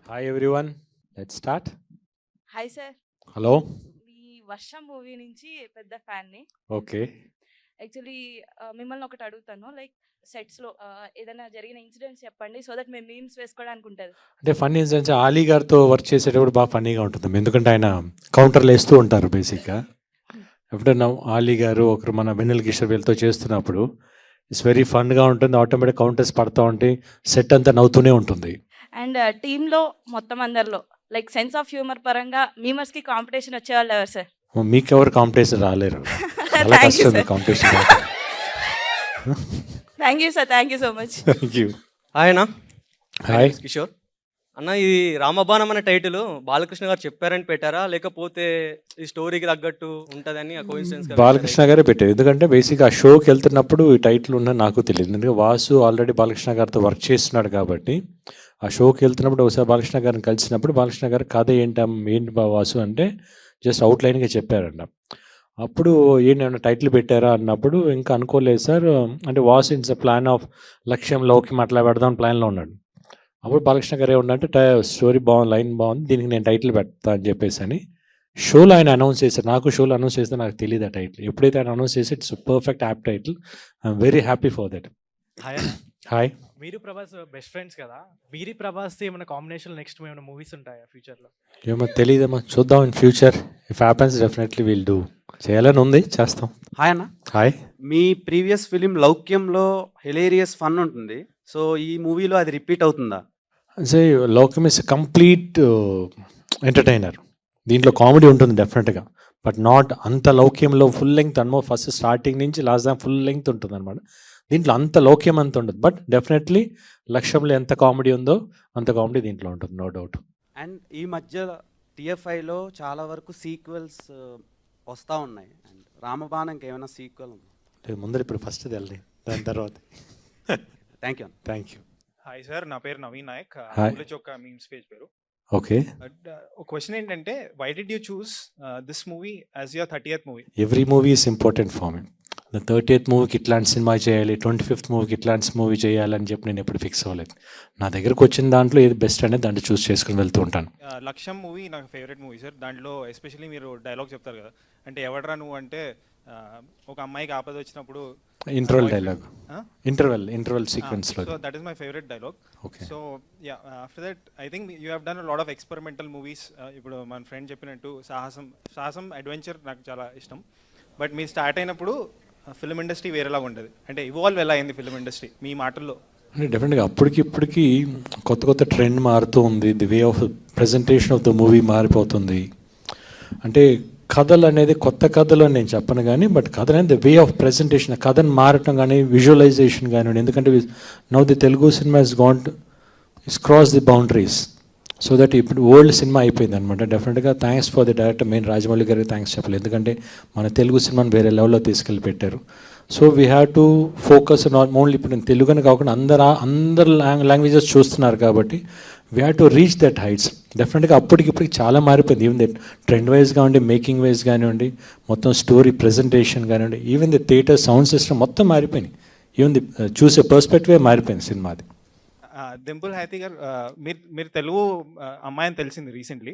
Hi everyone, let's start. Hi sir. Hello. ఈ 'వర్షం' movie నుంచి పెద్ద ఫ్యాన్‌ని. Okay. యాక్చువల్లీ మిమ్మల్ని ఒకటి అడుగుతాను. లైక్ సెట్స్‌లో ఏదైనా జరిగిన ఇన్సిడెంట్స్ చెప్పండి. సో దట్ మేము మీమ్స్ వేసుకోవడానికి ఉంటది. అంటే ఫన్నీ ఇన్సిడెంట్స్ ఆలీ గారితో వర్క్ చేసేటప్పుడు బాగా ఫన్నీగా ఉంటుంది. ఎందుకంటే ఆయన కౌంటర్లు వేస్తూ ఉంటారు బేసిక్గా. ఎప్పుడైనా ఆలీ గారు ఒకరు మన వెన్నెల కిషోర్ వీళ్ళతో చేస్తున్నప్పుడు ఇట్స్ వెరీ ఫన్గా ఉంటుంది. ఆటోమేటిక్ కౌంటర్స్ పడుతూ ఉంటాయి. సెట్ అంతా నవ్వుతూనే ఉంటుంది. అండ్ టీమ్‌లో మొత్తం అందరిలో లైక్ సెన్స్ ఆఫ్ హ్యూమర్ పరంగా మీమర్స్‌కి కాంపిటీషన్ వచ్చేవాళ్ళు ఎవరు సార్? మీకెవరు కాంపిటీషన్ రాలేరు. చాలా థ్యాంక్ యూ కష్టం sir. Competition. Thank you sir. Thank you so much. Thank you. Hi అన్న. హాయ్. కిషోర్ అన్న, ఇది రామబాణం అనే టైటిల్ బాలకృష్ణ గారు చెప్పారని పెట్టారా, లేకపోతే ఈ స్టోరీకి తగ్గట్టు ఉంటుందని కోఇన్సిడెన్స్ బాలకృష్ణ గారే పెట్టారు. ఎందుకంటే బేసిక్గా ఆ షోకి వెళ్తున్నప్పుడు ఈ టైటిల్ ఉన్న నాకు తెలియదు. ఎందుకంటే వాసు ఆల్రెడీ బాలకృష్ణ గారితో వర్క్ చేస్తున్నాడు కాబట్టి ఆ షోకి వెళ్తున్నప్పుడు ఒకసారి బాలకృష్ణ గారిని కలిసినప్పుడు బాలకృష్ణ గారు కథ ఏంటి వాసు అంటే జస్ట్ అవుట్లైన్గా చెప్పారంట. అప్పుడు ఏంటన్నా టైటిల్ పెట్టారా అన్నప్పుడు ఇంకా అనుకోలేదు సార్, అంటే Vasu it's a plan of లక్ష్యంలోకి అట్లా పెడదాం ప్లాన్లో ఉన్నాడు. అప్పుడు బాలకృష్ణ గారు ఏమన్నంటే స్టోరీ బాగుంది, లైన్ బాగుంది, దీనికి నేను టైటిల్ పెడతా అని చెప్పేసి అని షోలో ఆయన అనౌన్స్ చేశారు. నాకు షోలో అనౌన్స్ చేస్తే నాకు తెలియదు ఆ టైటిల్. ఎప్పుడైతే ఆయన అనౌన్స్ చేసి it's perfect app title. I'm very happy for that. Hi. Hi. మీరు ప్రభాస్ బెస్ట్ ఫ్రెండ్స్ కదా, వీరి ప్రభాస్ ఏమైనా కాంబినేషన్ నెక్స్ట్ ఏమైనా మూవీస్ ఉంటాయా ఫ్యూచర్లో? ఏమో తెలియదమ్మా, చూద్దాం in future. If happens definitely will do. చేయాలని ఉంది, చేస్తాం. హాయ్ అన్న. హాయ్. మీ ప్రీవియస్ ఫిలిం లౌక్యంలో హిలేరియస్ ఫన్ ఉంటుంది, సో ఈ మూవీలో అది రిపీట్ అవుతుందా? అంటే లోకం ఇస్ కంప్లీట్ ఎంటర్టైనర్. దీంట్లో కామెడీ ఉంటుంది డెఫినెట్గా, బట్ నాట్ అంత లౌక్యంలో ఫుల్ లెంగ్త్ అనమో. ఫస్ట్ స్టార్టింగ్ నుంచి లాస్ట్ దాకా ఫుల్ లెంగ్త్ ఉంటుంది అనమాట. దీంట్లో అంత లౌక్యం అంత ఉండదు, బట్ డెఫినెట్లీ లక్ష్యంలో ఎంత కామెడీ ఉందో అంత కామెడీ దీంట్లో ఉంటుంది, నో డౌట్. అండ్ ఈ మధ్య టిఎఫ్ఐలో చాలా వరకు సీక్వెల్స్ వస్తూ ఉన్నాయి. అండ్ రామబాణంకి ఏమైనా సీక్వెల్ ఉందా? ముందర ఇప్పుడు ఫస్ట్ వెళ్ళి దాని తర్వాత. Thank you. Thank you. Hi sir, నా పేరు నవీన్ నాయక్. Hi. ఒక మీమ్స్ పేజ్ పేరు. ఓకే. ఒక క్వశ్చన్ ఏంటంటే, why did you choose this movie as your 30th movie? Every movie is important for me. 30th మూవీకి ఇట్లాంటి సినిమా చేయాలి, 25th మూవీకి ఇట్లాంటి మూవీ చేయాలని చెప్పి నేను ఎప్పుడు ఫిక్స్ అవ్వలేదు. నా దగ్గరకు వచ్చిన దాంట్లో ఏది బెస్ట్ అనేది దాంట్లో చూస్ చేసుకుని వెళ్తూ ఉంటాను. లక్ష్యం మూవీ నాకు ఫేవరెట్ మూవీ సార్. దాంట్లో ఎస్పెషల్లీ మీరు డైలాగ్ చెప్తారు కదా, అంటే ఎవడరా నువ్వు అంటే ఒక అమ్మాయికి ఆపద వచ్చినప్పుడు ఇంటర్వెల్ డైలాగ్, ఇంటర్వెల్ సీక్వెన్స్లో. So that is my favourite dialogue. Okay. So yeah, after that I think you have done a lot of experimental movies. ఇప్పుడు మన ఫ్రెండ్ చెప్పినట్టు సాహసం అడ్వెంచర్ నాకు చాలా ఇష్టం. బట్ మీరు స్టార్ట్ అయినప్పుడు ఫిల్మ్ ఇండస్ట్రీ వేరేలాగా ఉంటుంది, అంటే ఇవాల్వ్ ఎలా అయింది ఫిల్మ్ ఇండస్ట్రీ మీ మాటల్లో? అంటే డెఫినెట్గా ఇప్పటికి కొత్త ట్రెండ్ మారుతూ ఉంది. The way of presentation of the movie మారిపోతుంది. అంటే కథలు అనేది కొత్త కథలు అని నేను చెప్పను కానీ, బట్ కథ అనేది ద వే ఆఫ్ ప్రజెంటేషన్, కథను మారటం కానీ విజువలైజేషన్ కానివ్వండి. ఎందుకంటే now the Telugu cinema is cross the boundaries. So that ఇప్పుడు ఓల్డ్ సినిమా అయిపోయింది అనమాట. డెఫినెట్గా thanks for the director main Rajamouli గారికి థ్యాంక్స్ చెప్పాలి. ఎందుకంటే మన తెలుగు సినిమాని వేరే లెవెల్లో తీసుకెళ్ళి పెట్టారు. So we have to focus not only ఇప్పుడు నేను తెలుగుని కాకుండా అందరు లాంగ్వేజెస్ చూస్తున్నారు కాబట్టి we have to reach that heights. డెఫినెట్గా అప్పటికిప్పటికి చాలా మారిపోయింది. ఈవెన్ ది ట్రెండ్ వైజ్ కానివ్వండి, మేకింగ్ వైజ్ కానివ్వండి, మొత్తం స్టోరీ ప్రజెంటేషన్ కానివ్వండి, even the theatre sound system మొత్తం మారిపోయింది. ఈవెన్ ది చూసే పర్స్పెక్టివే మారిపోయింది సినిమాది. దింపుల్ హ్యాతి గారు, మీరు తెలుగు అమ్మాయి అని తెలిసింది రీసెంట్లీ,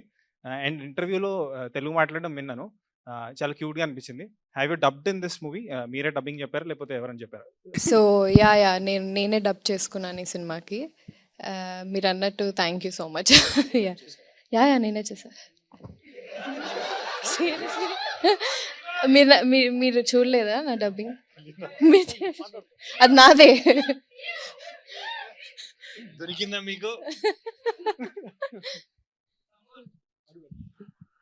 అండ్ ఇంటర్వ్యూలో తెలుగు మాట్లాడడం విన్నాను. చాలా క్యూట్గా అనిపించింది. Have you dubbed in this movie? మీరే డబ్బింగ్ చెప్పారా లేకపోతే ఎవరని చెప్పారా? సో నేనే డబ్ చేసుకున్నాను ఈ సినిమాకి. మీరు అన్నట్టు థ్యాంక్ యూ సో మచ్. నేనే చేశాను. మీరు చూడలేదా నా డబ్బింగ్? అది నాదే. దొరికిందా మీకు?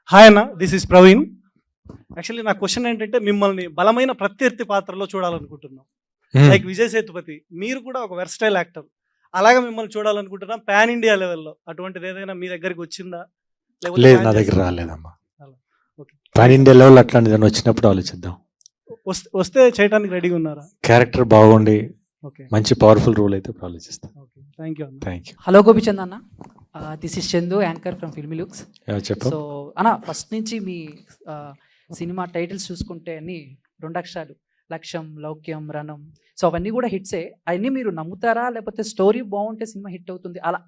హాయ్ అన్న, దిస్ ఇస్ ప్రవీణ్. యాక్చువల్లీ నా క్వశ్చన్ ఏంటంటే, మిమ్మల్ని బలమైన ప్రత్యర్థి పాత్రలో చూడాలనుకుంటున్నాం. లైక్ విజయ్ సేతుపతి, మీరు కూడా ఒక వెర్స్టైల్ యాక్టర్, అలాగే మిమ్మల్ని చూడాలనుకుంటున్నాం పాన్ ఇండియా లెవెల్లో. అటువంటిది ఏదైనా మీ దగ్గరికి వచ్చిందా? లేదు, నా దగ్గర రాలేదమ్మా. ఓకే. పాన్ ఇండియా లెవెల్ అట్లాంటిది వచ్చినప్పుడు ఆలోచిద్దాం. వస్తే చేయడానికి రెడీగా ఉన్నారా? క్యారెక్టర్ బాగుండి ఓకే, మంచి పవర్ఫుల్ రోల్ అయితే ఆలోచిస్తాం. ఓకే, థ్యాంక్ యూ అన్న. Thank you. హలో గోపిచంద్ అన్న, this is Chandu, anchor from filmy looks. చెప్పు. సో అన్న, ఫస్ట్ నుంచి మీ సినిమా టైటిల్స్ చూసుకుంటే అన్ని 2 అక్షరాలు, లక్ష్యం, లౌక్యం, రణం. సో అవన్నీ కూడా హిట్సే. అవన్నీ మీరు నమ్ముతారా, లేకపోతే స్టోరీ బాగుంటే సినిమా హిట్ అవుతుంది అలా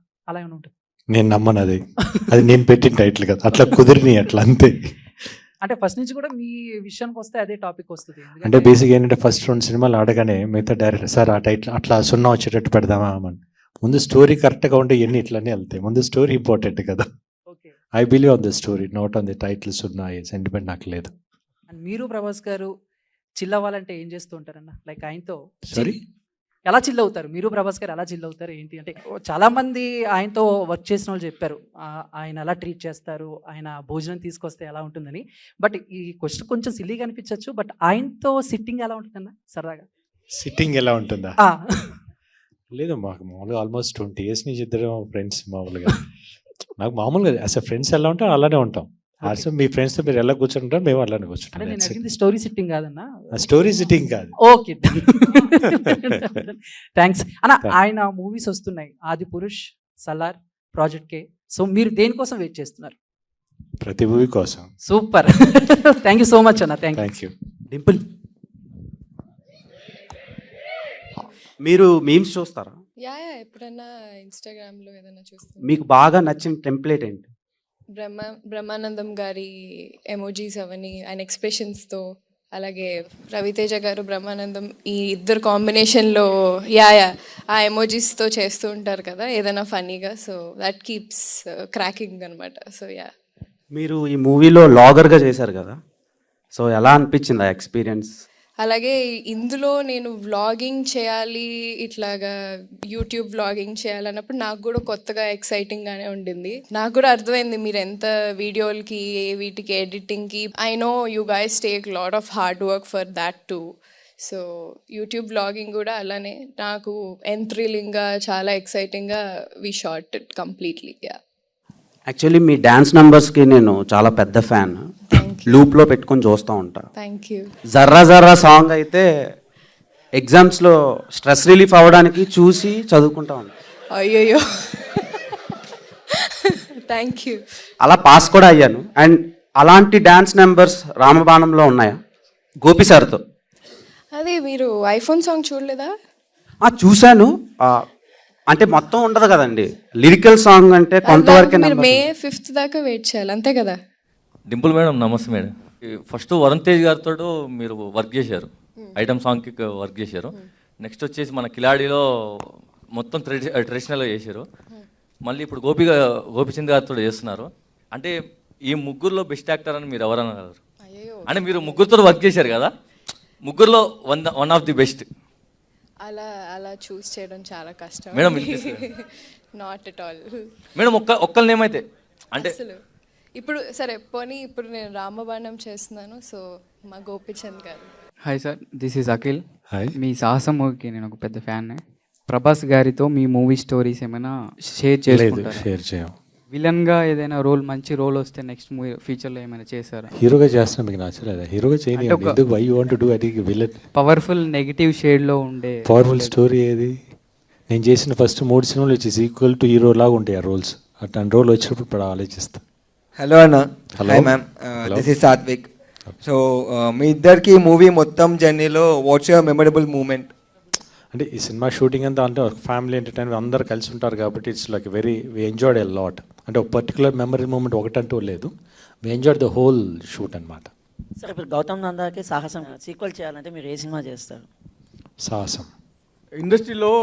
ఏమైనా ఉంటుంది? నేను నమ్మను అది. అది నేను పెట్టిన టైటిల్ కదా, అట్లా కుదిరిని అట్లా అంతే. అంటే ఫస్ట్ నుంచి కూడా మీ విషయానికి వస్తే అదే టాపిక్ వస్తుంది. అంటే బేసిక్ ఏంటంటే ఫస్ట్ 2 సినిమాలు ఆడగానే మిగతా డైరెక్టర్ సార్ ఆ టైటిల్ అట్లా 0 వచ్చేటట్టు పెడదామా అని. ముందు స్టోరీ కరెక్ట్గా ఉంటే ఎన్ని ఇట్లానే వెళ్తాయి. ముందు స్టోరీ ఇంపార్టెంట్ కదా. Okay. I believe on the story, not on the title. 0 sentiment నాకు లేదు. అండ్ మీరు ప్రభాస్ గారు చిల్ అవ్వాలంటే ఏం చేస్తూ ఉంటారన్న? లైక్ ఆయనతో సారీ, ఎలా చిల్ అవుతారు? మీరు ప్రభాస్ గారు ఎలా చిల్ అవుతారు ఏంటి అంటే, చాలా మంది ఆయనతో వర్క్ చేసిన వాళ్ళు చెప్పారు ఆయన ఎలా ట్రీట్ చేస్తారు, ఆయన భోజనం తీసుకొస్తే ఎలా ఉంటుందని. బట్ ఈ క్వశ్చన్ కొంచెం సిల్లీగా అనిపించవచ్చు, బట్ ఆయనతో సిట్టింగ్ ఎలా ఉంటుందన్న సరదాగా? సిట్టింగ్ ఎలా ఉంటుందా? ఆ, లేదు, మాకు మామూలుగా ఆల్మోస్ట్ 20 years నుంచి ఇద్దరు ఫ్రెండ్స్. మామూలుగా నాకు మామూలుగా అసలు ఫ్రెండ్స్ ఎలా ఉంటాం అలానే ఉంటాం. అసలు మీ ఫ్రెండ్స్తో మీరు ఎలా కూర్చుంటారు, మేము అలానే అంటే నేను కూర్చుంటాం. అడిగింది స్టోరీ సిట్టింగ్ కాదన్న. స్టోరీ సిట్టింగ్ కాదు. ఓకే, థ్యాంక్స్ అన్న. ఆయన మూవీస్ వస్తున్నాయి, ఆది పురుష్, సలార్, ప్రాజెక్ట్ కే. సో మీరు దేనికోసం వెయిట్ చేస్తున్నారు? ప్రతి మూవీ కోసం. Super, thank you so much అన్న. Thank you. డింపుల్, మీరు మీమ్స్ చూస్తారా? యా ఎప్పుడన్నా ఇన్స్టాగ్రామ్లో ఏదైనా చూస్తాను. మీకు బాగా నచ్చిన టెంప్లేట్ ఏంటి? బ్రహ్మానందం గారి ఎమోజీస్ అవన్నీ, ఆయన ఎక్స్ప్రెషన్స్తో, అలాగే రవితేజ గారు బ్రహ్మానందం ఈ ఇద్దరు కాంబినేషన్లో ఆ ఎమోజీస్తో చేస్తూ ఉంటారు కదా ఏదైనా ఫన్నీగా. సో దట్ కీప్స్ క్రాకింగ్ అనమాట. సో మీరు ఈ మూవీలో లాగర్గా చేశారు కదా, సో ఎలా అనిపించింది ఆ ఎక్స్పీరియన్స్? అలాగే ఇందులో నేను వ్లాగింగ్ చేయాలి, ఇట్లాగా యూట్యూబ్ వ్లాగింగ్ చేయాలన్నప్పుడు నాకు కూడా కొత్తగా ఎక్సైటింగ్గానే ఉండింది. నాకు కూడా అర్థమైంది మీరు ఎంత వీడియోలకి వీటికి ఎడిటింగ్కి. I know you guys take lot of hard work for that too. So YouTube vlogging కూడా అలానే నాకు ఎంథ్రిల్లింగ్గా చాలా ఎక్సైటింగ్గా వి షాట్ ఇట్ కంప్లీట్లీ. యాక్చువల్లీ మీ డ్యాన్స్ నంబర్స్కి నేను చాలా పెద్ద ఫ్యాన్. లూప్లో పెట్టుకొని చూస్తూ ఉంటా. Thank you. Jarra Jarra song అయితే ఎగ్జామ్స్లో స్ట్రెస్ రిలీఫ్ అవ్వడానికి చూసి చదువుకుంటా ఉంటా. అయ్యయ్యో, థ్యాంక్ యూ. అలా పాస్ కూడా అయ్యాను. అండ్ అలాంటి డ్యాన్స్ నెంబర్స్ రామబాణంలో ఉన్నాయా గోపి సార్తో? అదే మీరు ఐఫోన్ సాంగ్ చూడలేదా? చూశాను. అంటే మొత్తం ఉండదు కదండి, లిరికల్ సాంగ్ అంటే కొంతవరకే. మీరు May 5th దాకా వెయిట్ చేయాలి అంతే కదా? డింపుల్ మేడం నమస్తే మేడం. ఫస్ట్ వరుణ్ తేజ్ గారితో మీరు వర్క్ చేశారు, ఐటమ్ సాంగ్కి వర్క్ చేశారు. నెక్స్ట్ వచ్చేసి మన కిలాడిలో మొత్తం ట్రెడిషనల్గా చేశారు. మళ్ళీ ఇప్పుడు గోపిచంద్ గారితో చేస్తున్నారు. అంటే ఈ ముగ్గురులో బెస్ట్ యాక్టర్ అని మీరు ఎవరన్నారు? అంటే మీరు ముగ్గురితో వర్క్ చేశారు కదా, ముగ్గురులో వన్ ఆఫ్ ది బెస్ట్. అలా చూస్ చేయడం చాలా కష్టం madam. Not at all madam. ఒక్కరి నేమ్ అయితే అంటే అసలు ఇప్పుడు సరే పోనీ, ఇప్పుడు నేను రామబాణం చేస్తున్నాను. సో మా గోపిచంద్ గారు. Hi sir, this is Akhil. Hi. మీ సాహసం మూవీకి నేను ఒక పెద్ద ఫ్యాన్. ప్రభాస్ గారితో మీ మూవీ స్టోరీస్ ఏమైనా షేర్ లేదు, చేసుకుంటారా? షేర్ చేయం. విలన్గా ఏదైనా రోల్, మంచి రోల్ వస్తే నెక్స్ట్ మూవీ ఫ్యూచర్లో ఏమైనా చేశారా? హీరోగా చేస్తున్నా, మీకు నచ్చలేదా? హీరోగా చేయని అంటే ఒక- ఎందుకు? Why you want to do అది విలన్? పవర్ఫుల్ నెగిటివ్ షేడ్లో ఉండే పవర్ఫుల్ స్టోరీ ఏది? నేను చేసిన ఫస్ట్ 3 సినిమాలు వచ్చేసి ఈక్వల్ టు హీరో లాగా ఉంటాయి ఆ రోల్స్. అట్లాంటి రోల్ వచ్చినప్పుడు ఇప్పుడు ఆలోచిస్తా. హలో అన్న. Hello. Hi ma'am, Hello. This is Sathvik. So మీ ఇద్దరికి మూవీ మొత్తం జర్నీలో వాట్స్ యువర్ మెమరబుల్ మూమెంట్? అంటే ఈ సినిమా షూటింగ్ అంతా అంటే ఒక ఫ్యామిలీ ఎంటర్టైన్మెంట్, అందరు కలిసి ఉంటారు కాబట్టి it's like we enjoyed a lot. అంటే ఒక పర్టికులర్ మెమరీ మూమెంట్ ఒకటంటూ లేదు, we enjoyed the whole shoot అనమాట. సరే, ఇప్పుడు గౌతమ్ నందాకి సాహసం సీక్వెల్ చేయాలంటే మీరు ఏ సినిమా చేస్తారు? సాహసం. ఇండస్ట్రీలో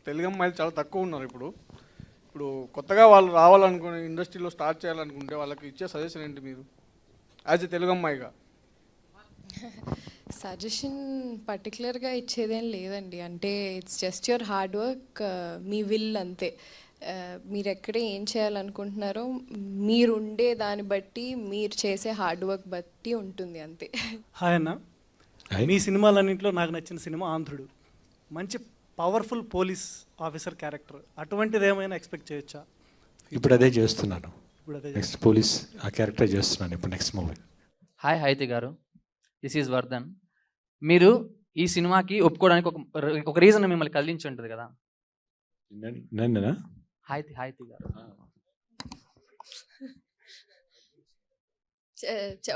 తెలుగు అమ్మాయిలు చాలా తక్కువ ఉన్నారు. ఇప్పుడు కొత్తగా వాళ్ళు రావాలనుకుని ఇండస్ట్రీలో స్టార్ట్ చేయాలనుకుంటే వాళ్ళకి ఇచ్చే సజెషన్ ఏంటి మీరు యాజ్ ఎ తెలుగు అమ్మాయిగా? సజెషన్ పర్టికులర్గా ఇచ్చేదేం లేదండి. అంటే it's just your hard work, me will అంతే. మీరు ఎక్కడ ఏం చేయాలనుకుంటున్నారో మీరుండే దాన్ని బట్టి, మీరు చేసే హార్డ్ వర్క్ బట్టి ఉంటుంది అంతే. హాయ్ అన్న. మీ సినిమాలన్నింటిలో నాకు నచ్చిన సినిమా ఆంధ్రుడు. మంచి పవర్ఫుల్ పోలీస్ ఆఫీసర్ క్యారెక్టర్, అటువంటిది ఏమైనా ఎక్స్పెక్ట్ చేయొచ్చా? ఇప్పుడు అదే చేస్తున్నాను. ఇప్పుడు అదే నెక్స్ట్ పోలీస్ ఆ క్యారెక్టర్ చేస్తున్నాను ఇప్పుడు నెక్స్ట్ మూవీ. హాయ్ హైతి గారు, దిస్ ఈజ్ వర్ధన్. మీరు ఈ సినిమాకి ఒప్పుకోవడానికి ఒక రీజన్ మిమ్మల్ని కదిలించి ఉంటుంది కదా? నన్నునా? హాయితి గారు,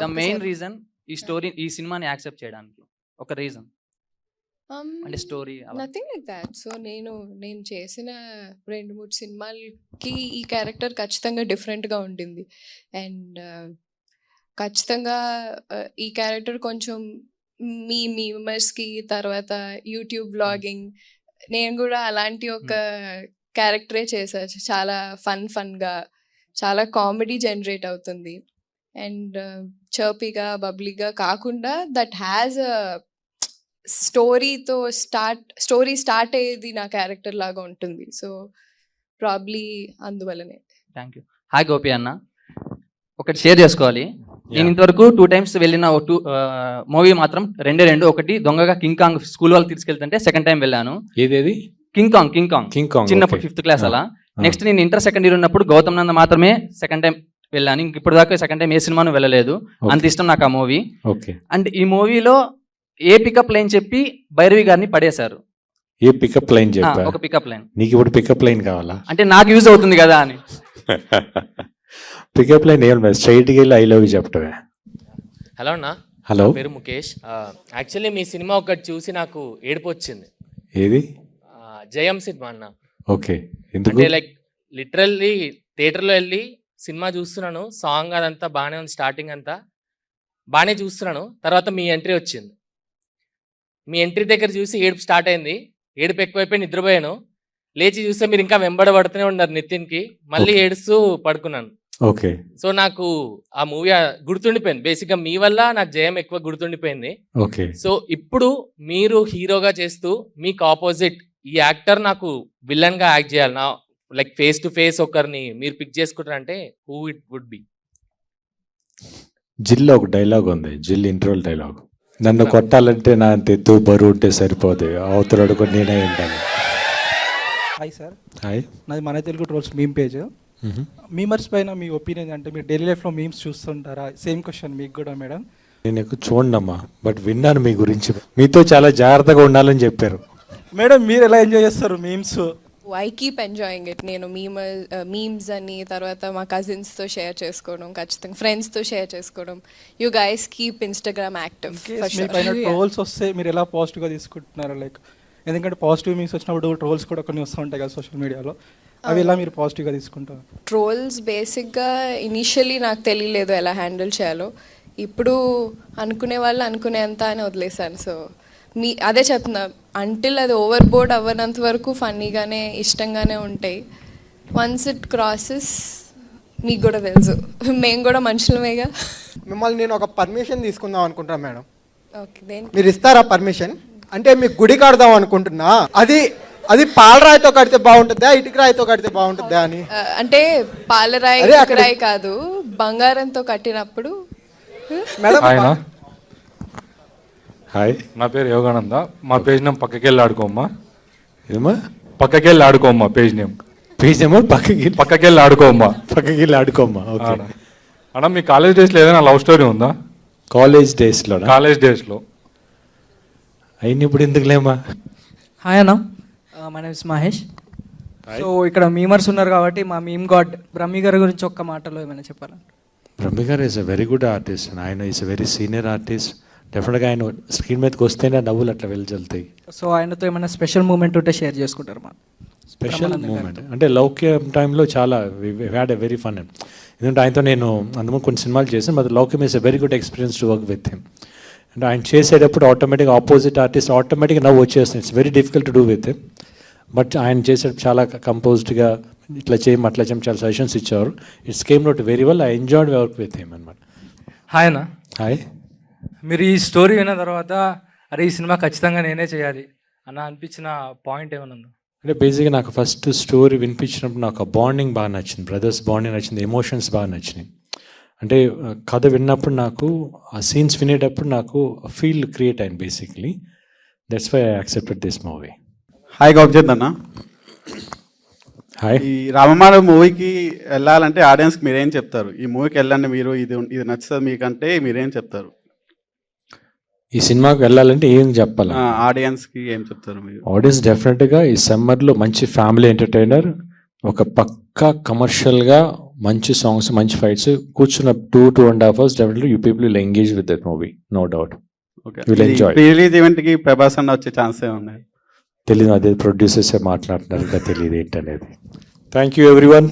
ద మెయిన్ రీజన్ ఈ సినిమాని యాక్సెప్ట్ చేయడానికి ఒక రీజన్. అంటే story nothing like that. So నేను చేసిన 2-3 సినిమాలకి ఈ క్యారెక్టర్ ఖచ్చితంగా డిఫరెంట్గా ఉంటుంది. అండ్ ఖచ్చితంగా ఈ క్యారెక్టర్ కొంచెం మీమర్స్కి, తర్వాత యూట్యూబ్ వ్లాగింగ్, నేను కూడా అలాంటి ఒక క్యారెక్టరే చేశాను. చాలా ఫన్గా, చాలా కామెడీ జనరేట్ అవుతుంది. అండ్ చర్పీగా, బబ్లీగా కాకుండా that has a story start అయ్యేది నా క్యారెక్టర్ లాగా ఉంటుంది. సో ప్రాబ్లీ అందువల్లనే. Thank you. హాయ్ గోపి అన్న, ఒకటి షేర్ చేసుకోవాలి. నేను ఇంతవరకు 2 times వెళ్ళిన మూవీ మాత్రం 2. ఒకటి దొంగగా కింగ్ కాంగ్ స్కూల్ వాళ్ళు తీసుకెళ్తుంటే సెకండ్ టైం వెళ్ళాను. ఏదేది? కింగ్ కాంగ్ చిన్నప్పుడు 5th class అలా. నెక్స్ట్ నేను ఇంటర్ సెకండ్ ఇయర్ ఉన్నప్పుడు గౌతమ్ నంద మాత్రమే సెకండ్ టైం వెళ్ళాను. ఇంక ఇప్పుడు దాకా సెకండ్ టైం ఏ సినిమాను వెళ్ళలేదు. అంత ఇష్టం నాకు ఆ మూవీ. అండ్ ఈ మూవీలో ఏ పికప్ లైన్ చెప్పి భైరవి గారిని పడేశారు. ఏ పికప్ లైన్ చెప్పా? ఒక పికప్ లైన్. నీకు ఇప్పుడు పికప్ లైన్ కావాలా? అంటే నాకు యూజ్ అవుతుంది కదా అని. పికప్ లైన్ ఏం లేదు, స్ట్రైట్కి వెళ్ళి ఐ లవ్ యూ చెప్పటమే. హలో అన్న. హలో, పేరు ముఖేష్. యాక్చువల్లీ మీ సినిమా ఒకటి చూసి నాకు ఏడుపు వచ్చింది. ఏది? జయం సినిమా అన్న. ఓకే, ఎందుకు? అంటే లైక్ లిటరల్లీ థియేటర్లో వెళ్ళి సినిమా చూస్తున్నాను, సాంగ్ అదంతా బాగానే ఉంది, స్టార్టింగ్ అంతా బాగానే చూస్తున్నాను. తర్వాత మీ ఎంట్రీ వచ్చింది. మీ ఎంట్రీ దగ్గర చూసి ఏడుపు స్టార్ట్ అయింది. ఏడుపు ఎక్కువైపోయి నిద్రపోయాను. లేచి చూస్తే మీరు ఇంకా వెంబడబడుతూనే ఉన్నారు నితిన్కి. మళ్ళీ ఏడుస్తూ పడుకున్నాను. ఓకే. సో నాకు ఆ మూవీ గుర్తుండిపోయింది. బేసిక్గా మీ వల్ల నాకు జయం ఎక్కువ గుర్తుండిపోయింది. ఓకే. సో ఇప్పుడు మీరు హీరోగా చేస్తూ మీకు ఆపోజిట్ ఈ యాక్టర్ నాకు విలన్ గా యాక్ట్ చేయాలి, నా లైక్ ఫేస్ టు ఫేస్ ఒకరిని మీరు పిక్ చేసుకుంటారంటే who it would be? Jil ఒక డైలాగ్ ఉంది, జిల్ ఇంటర్వల్ డైలాగ్. నన్ను కొట్టాలంటే నా అంత ఎత్తు బరువు ఉంటే సరిపోదు, అవతల కూడా నేనే ఉంటాను. Hi sir. హాయ్, నాది మన Telugu trolls meme page. Memers పైన మీ ఒపీనియన్ అంటే మీరు డైలీ లైఫ్లో మీమ్స్ చూస్తుంటారా? సేమ్ క్వశ్చన్ మీకు కూడా మేడం. నేను ఎక్కువ చూడనమ్మా, బట్ విన్నాను మీ గురించి. మీతో చాలా జాగ్రత్తగా ఉండాలని చెప్పారు మేడం. మీరు ఎలా ఎంజాయ్ చేస్తారు memes? I keep enjoying it. నేను మీమ్స్ అని, తర్వాత మా కజిన్స్తో షేర్ చేసుకోవడం, ఖచ్చితంగా ఫ్రెండ్స్తో షేర్ చేసుకోవడం. You guys keep Instagram active. మీ పైన ట్రోల్స్ వస్తే మీరు ఎలా పాజిటివ్గా తీసుకుంటున్నారు? లైక్ ఎందుకంటే పాజిటివ్ మీమ్స్ వచ్చినప్పుడు ట్రోల్స్ కూడా కొన్ని వస్తూ ఉంటాయి కదా సోషల్ మీడియాలో, అవి ఎలా మీరు పాజిటివ్గా తీసుకుంటారు? ట్రోల్స్ బేసిక్గా ఇనీషియలీ నాకు తెలియలేదు ఎలా హ్యాండిల్ చేయాలో. ఇప్పుడు అనుకునే వాళ్ళు అనుకునేంత అని వదిలేశాను. సో అదే చెప్తున్నా, అంటిల్ అది ఓవర్ బోర్డ్ అవ్వనంత వరకు ఫన్నీగానే, ఇష్టంగానే ఉంటాయి. వన్స్ ఇట్ క్రాసెస్, మీకు కూడా తెలుసు, మేము కూడా మనుషులమేగా. మిమ్మల్ని నేను ఒక పర్మిషన్ తీసుకుందాం అనుకుంటున్నా మేడం. ఓకే, దేని? మీరు ఇస్తారా పర్మిషన్? అంటే మీకు గుడి కడదాం అనుకుంటున్నా. అది పాలరాయితో కడితే బాగుంటుందా, ఇటుక రాయితో కడితే బాగుంటుందా అని. అంటే పాలరాయి, ఇటుక రాయి కాదు, బంగారంతో కట్టినప్పుడు. మేడం హాయ్, నా పేరు యోగానంద. మా పేజ్ నేమ్ పక్కకెళ్ళి ఆడుకోమ్మా. ఏమా? పక్కకెళ్ళి ఆడుకోమ్మా. పేజ్ నేమ్ పక్కకెళ్ళి ఆడుకోమ్మా. పక్కకెళ్ళి ఆడుకోమ్మా. ఓకే అన్న, మీ కాలేజ్ డేస్లో ఏదైనా లవ్ స్టోరీ ఉందా? కాలేజ్ డేస్లో? కాలేజ్ డేస్లో అయిన ఇప్పుడు ఎందుకులేమా. హాయ్ అన్న, my name is Mahesh. So ఇక్కడ మీమర్స్ ఉన్నారు కాబట్టి మా మీమ్ గాడ్ బ్రహ్మి గారి గురించి ఒక్క మాటలో ఏమైనా చెప్పాలా? బ్రహ్మి గారు is a very good artist. ఆయన is a very senior artist. డెఫినెట్గా ఆయన స్క్రీన్ మీదకి వస్తేనే నవ్వులు అట్లా వెళ్తాయి. సో ఆయనతో ఏమైనా స్పెషల్ మూమెంట్ ఉంటే షేర్ చేసుకుంటారు? మా స్పెషల్ మూమెంట్ అంటే లౌక్యం టైంలో చాలా హ్యాడ్ ఎ వెరీ ఫన్. ఎందుకంటే ఆయనతో నేను అందులో కొన్ని సినిమాలు చేశాను. But Loukyam is a very good experience to work with him. అంటే ఆయన చేసేటప్పుడు ఆటోమేటిక్గా ఆపోజిట్ ఆర్టిస్ట్ ఆటోమేటిక్గా నవ్వు వచ్చేస్తుంది. It's very difficult to do with him. But ఆయన చేసేటప్పుడు చాలా కంపోజ్డ్గా ఇట్లా చేయడం అట్లా చేయడం చాలా సజెషన్స్ ఇచ్చారు. It's came out very well. I enjoyed work with him అనమాట. హాయ్ అన్న. హాయ్. మీరు ఈ స్టోరీ విన్న తర్వాత అరే ఈ సినిమా ఖచ్చితంగా నేనే చేయాలి అన్న అనిపించిన పాయింట్ ఏమైనా ఉందా? అంటే బేసిక్గా నాకు ఫస్ట్ స్టోరీ వినిపించినప్పుడు నాకు ఆ బాండింగ్ బాగా నచ్చింది, బ్రదర్స్ బాండింగ్ నచ్చింది, ఎమోషన్స్ బాగా నచ్చినాయి. అంటే కథ విన్నప్పుడు నాకు ఆ సీన్స్ వినేటప్పుడు నాకు ఫీల్ క్రియేట్ అయింది basically. That's why I accepted this movie. Hi గౌబ్జత్ అన్న. హాయ్. ఈ రామమాణ మూవీకి వెళ్ళాలంటే ఆడియన్స్కి మీరేం చెప్తారు? ఈ మూవీకి వెళ్ళండి మీరు, ఇది నచ్చుతుంది మీకంటే మీరేం చెప్తారు? ఈ సినిమాకి వెళ్ళాలంటే ఏం చెప్పాలి? ఆడియన్స్కి ఏం చెప్తారు మీరు? ఆడియన్స్ డెఫినెట్గా ఈ సమ్మర్లో మంచి ఫ్యామిలీ ఎంటర్టైనర్, ఒక పక్కా కమర్షియల్గా మంచి సాంగ్స్, మంచి ఫైట్స్, కూర్చున్న 2.5 hours definitely you people will engage with that movie, no doubt. Will enjoy. Pre release ఈవెంట్కి ప్రభాస్ అన్న వచ్చే ఛాన్సే ఉన్నాయి. తెలియదు, అదే ప్రొడ్యూసర్సే మాట్లాడుతున్నారు, ఇంకా తెలియదు ఏంటనేది. Thank you everyone.